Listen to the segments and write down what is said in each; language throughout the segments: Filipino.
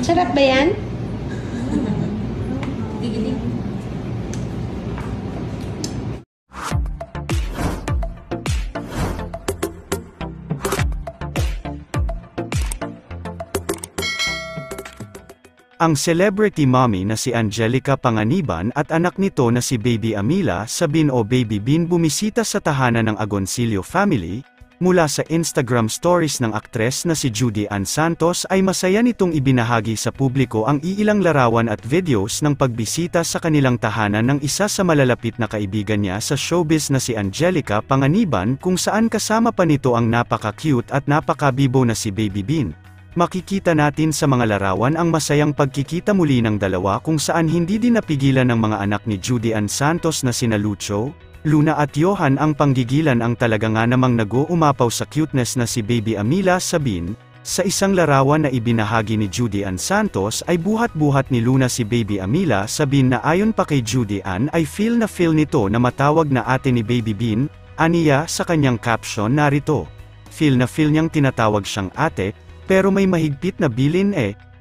Masarap ba yan? Ang celebrity mommy na si Angelica Panganiban at anak nito na si Baby Amila Sabin o Baby Bean bumisita sa tahanan ng Agoncillo family. Mula sa Instagram stories ng aktres na si Judy Ann Santos ay masaya nitong ibinahagi sa publiko ang iilang larawan at videos ng pagbisita sa kanilang tahanan ng isa sa malalapit na kaibigan niya sa showbiz na si Angelica Panganiban, kung saan kasama pa nito ang napaka-cute at napaka-bibo na si Baby Bean. Makikita natin sa mga larawan ang masayang pagkikita muli ng dalawa, kung saan hindi din napigilan ng mga anak ni Judy Ann Santos na sina Lucho, Luna at Johan ang panggigilan. Ang talaga nga namang nag-uumapaw sa cuteness na si Baby Amila Sabin. Sa isang larawan na ibinahagi ni Judy Ann Santos ay buhat-buhat ni Luna si Baby Amila Sabin na ayon pa kay Judy Ann ay feel nito na matawag na ate ni Baby Bean. Aniya sa kanyang caption narito, feel niyang tinatawag siyang ate, pero may mahigpit na bilin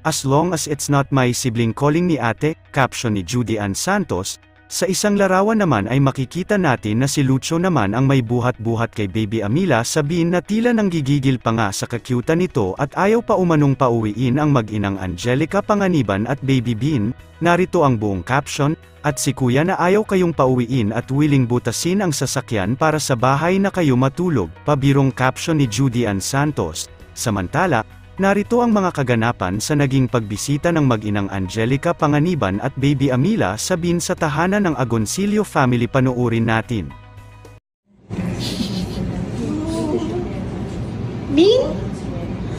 as long as it's not my sibling calling me ate, caption ni Judy Ann Santos. Sa isang larawan naman ay makikita natin na si Lucho naman ang may buhat-buhat kay Baby Amila Sabin na tila nanggigigil pa nga sa kakyutan nito at ayaw pa umanong pauwiin ang mag-inang Angelica Panganiban at Baby Bean. Narito ang buong caption, at si kuya na ayaw kayong pauwiin at willing butasin ang sasakyan para sa bahay na kayo matulog, pabirong caption ni Judy Ann Santos. Samantala, narito ang mga kaganapan sa naging pagbisita ng mag-inang Angelica Panganiban at Baby Amila Sabin sa tahanan ng Agoncillo family. Panoorin natin. Bean?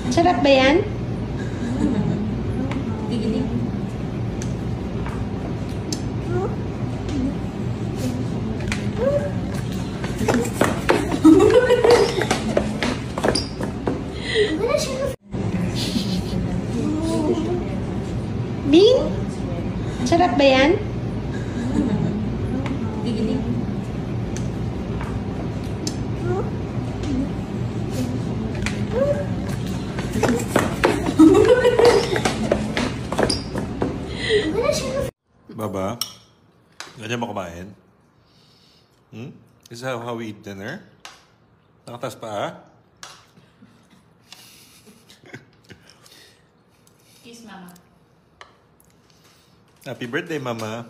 Masarap ba yan? Bean? Masarap ba yan? Baba, ganyan mo kumain? Is that how we eat dinner? Nakatas pa, ha? Kiss, Mama. Happy birthday, Mama.